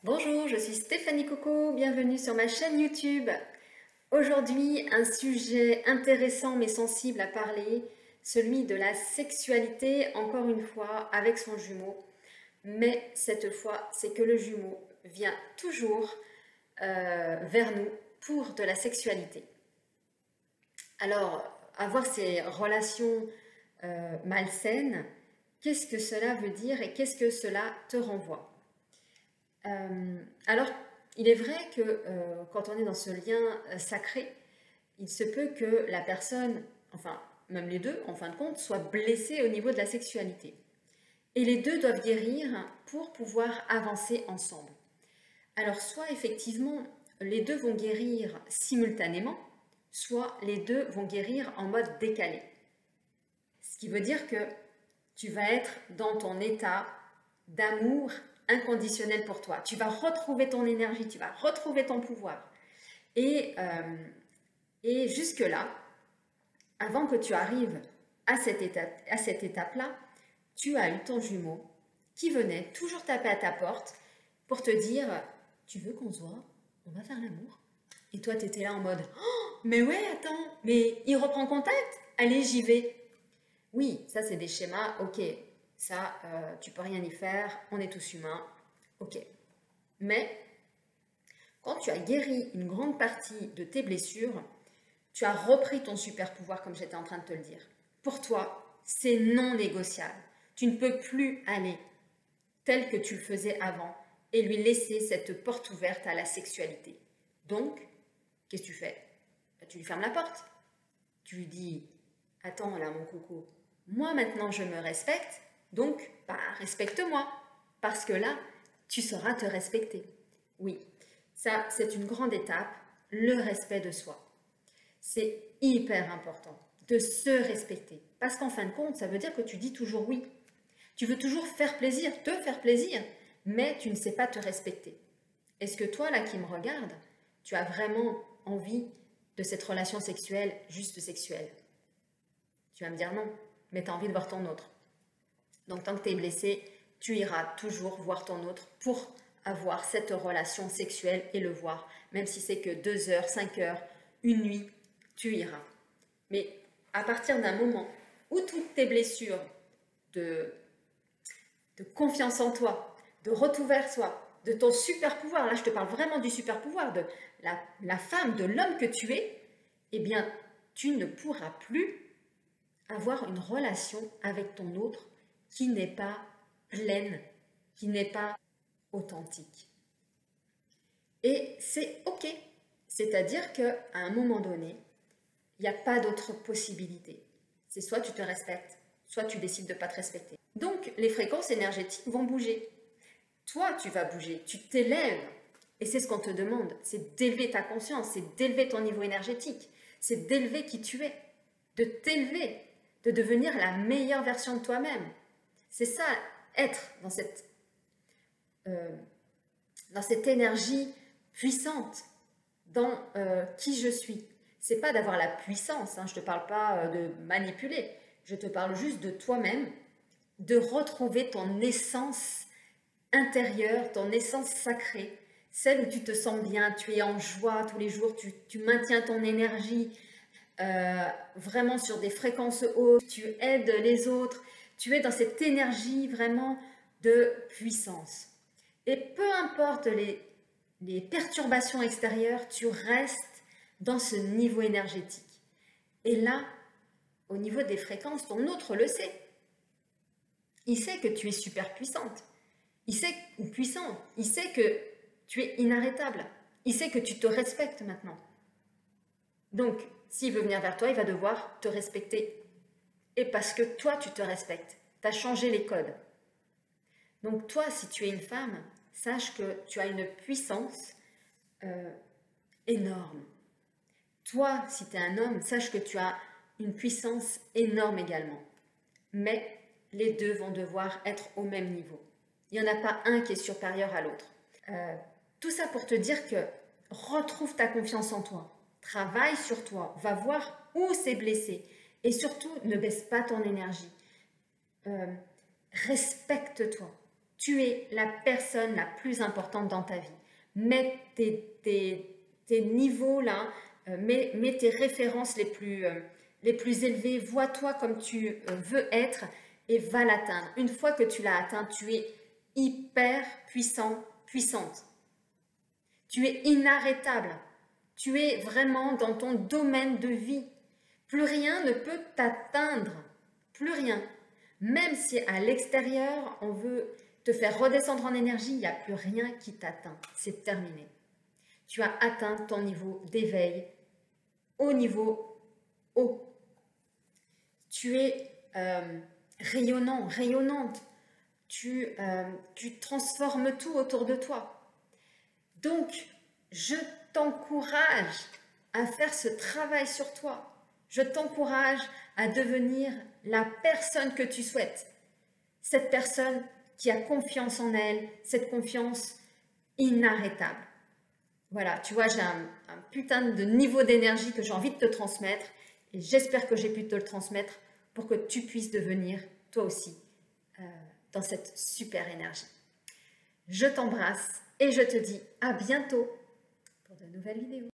Bonjour, je suis Stéphanie Coco, bienvenue sur ma chaîne YouTube. Aujourd'hui, un sujet intéressant mais sensible à parler, celui de la sexualité, encore une fois, avec son jumeau. Mais cette fois, c'est que le jumeau vient toujours vers nous pour de la sexualité. Alors, avoir ces relations malsaines, qu'est-ce que cela veut dire et qu'est-ce que cela te renvoie? Alors, il est vrai que quand on est dans ce lien sacré, il se peut que la personne, enfin même les deux en fin de compte, soient blessés au niveau de la sexualité. Et les deux doivent guérir pour pouvoir avancer ensemble. Alors soit effectivement les deux vont guérir simultanément, soit les deux vont guérir en mode décalé. Ce qui veut dire que tu vas être dans ton état d'amour inconditionnel pour toi. Tu vas retrouver ton énergie, tu vas retrouver ton pouvoir. Et jusque-là, avant que tu arrives à cette étape-là, tu as eu ton jumeau qui venait toujours taper à ta porte pour te dire « Tu veux qu'on se voit? On va faire l'amour ?» Et toi, tu étais là en mode oh, « Mais ouais, attends, mais il reprend contact? Allez, j'y vais. » Oui, ça c'est des schémas, ok, ça tu peux rien y faire, on est tous humains, ok. Mais quand tu as guéri une grande partie de tes blessures, tu as repris ton super pouvoir comme j'étais en train de te le dire. Pour toi, c'est non négociable. Tu ne peux plus aller tel que tu le faisais avant et lui laisser cette porte ouverte à la sexualité. Donc, qu'est-ce que tu fais? Tu lui fermes la porte. Tu lui dis, attends là mon coco, moi maintenant je me respecte, donc respecte-moi, parce que là, tu sauras te respecter. Oui, ça c'est une grande étape, le respect de soi. C'est hyper important de se respecter, parce qu'en fin de compte, ça veut dire que tu dis toujours oui. Tu veux toujours faire plaisir, te faire plaisir, mais tu ne sais pas te respecter. Est-ce que toi, là qui me regardes, tu as vraiment envie de cette relation sexuelle, juste sexuelle? Tu vas me dire non, mais tu as envie de voir ton autre. Donc tant que tu es blessé, tu iras toujours voir ton autre pour avoir cette relation sexuelle et le voir. Même si c'est que 2 heures, 5 heures, une nuit, tu iras. Mais à partir d'un moment où toutes tes blessures de confiance en toi, de retour vers soi, de ton super pouvoir, là je te parle vraiment du super pouvoir, de la femme, de l'homme que tu es, eh bien tu ne pourras plus avoir une relation avec ton autre qui n'est pas pleine, qui n'est pas authentique. Et c'est ok. C'est-à-dire qu'à un moment donné, il n'y a pas d'autre possibilité. C'est soit tu te respectes, soit tu décides de ne pas te respecter. Donc, les fréquences énergétiques vont bouger. Toi, tu vas bouger, tu t'élèves. Et c'est ce qu'on te demande, c'est d'élever ta conscience, c'est d'élever ton niveau énergétique, c'est d'élever qui tu es, de t'élever, de devenir la meilleure version de toi-même. C'est ça, être dans cette énergie puissante, dans qui je suis. C'est pas d'avoir la puissance, hein, je te parle pas de manipuler, je te parle juste de toi-même, de retrouver ton essence intérieure, ton essence sacrée, celle où tu te sens bien, tu es en joie tous les jours, tu maintiens ton énergie vraiment sur des fréquences hautes, tu aides les autres, tu es dans cette énergie vraiment de puissance. Et peu importe les perturbations extérieures, tu restes dans ce niveau énergétique. Et là, au niveau des fréquences, ton autre le sait. Il sait que tu es super puissante. Il sait, ou puissant, il sait que tu es inarrêtable. Il sait que tu te respectes maintenant. Donc, s'il veut venir vers toi, il va devoir te respecter. Et parce que toi, tu te respectes. Tu as changé les codes. Donc toi, si tu es une femme, sache que tu as une puissance énorme. Toi, si tu es un homme, sache que tu as une puissance énorme également. Mais les deux vont devoir être au même niveau. Il n'y en a pas un qui est supérieur à l'autre. Tout ça pour te dire que retrouve ta confiance en toi. Travaille sur toi. Va voir où c'est blessé. Et surtout, ne baisse pas ton énergie. Respecte-toi. Tu es la personne la plus importante dans ta vie. Mets tes niveaux là, mets tes références les plus élevées. Vois-toi comme tu veux être et va l'atteindre. Une fois que tu l'as atteint, tu es hyper puissant, puissante. Tu es inarrêtable. Tu es vraiment dans ton domaine de vie. Plus rien ne peut t'atteindre. Plus rien. Même si à l'extérieur, on veut te faire redescendre en énergie, il n'y a plus rien qui t'atteint. C'est terminé. Tu as atteint ton niveau d'éveil au niveau haut. Tu es rayonnant, rayonnante. Tu transformes tout autour de toi. Donc, je t'encourage à faire ce travail sur toi. Je t'encourage à devenir la personne que tu souhaites. Cette personne qui a confiance en elle, cette confiance inarrêtable. Voilà, tu vois, j'ai un putain de niveau d'énergie que j'ai envie de te transmettre et j'espère que j'ai pu te le transmettre pour que tu puisses devenir toi aussi dans cette super énergie. Je t'embrasse et je te dis à bientôt pour de nouvelles vidéos.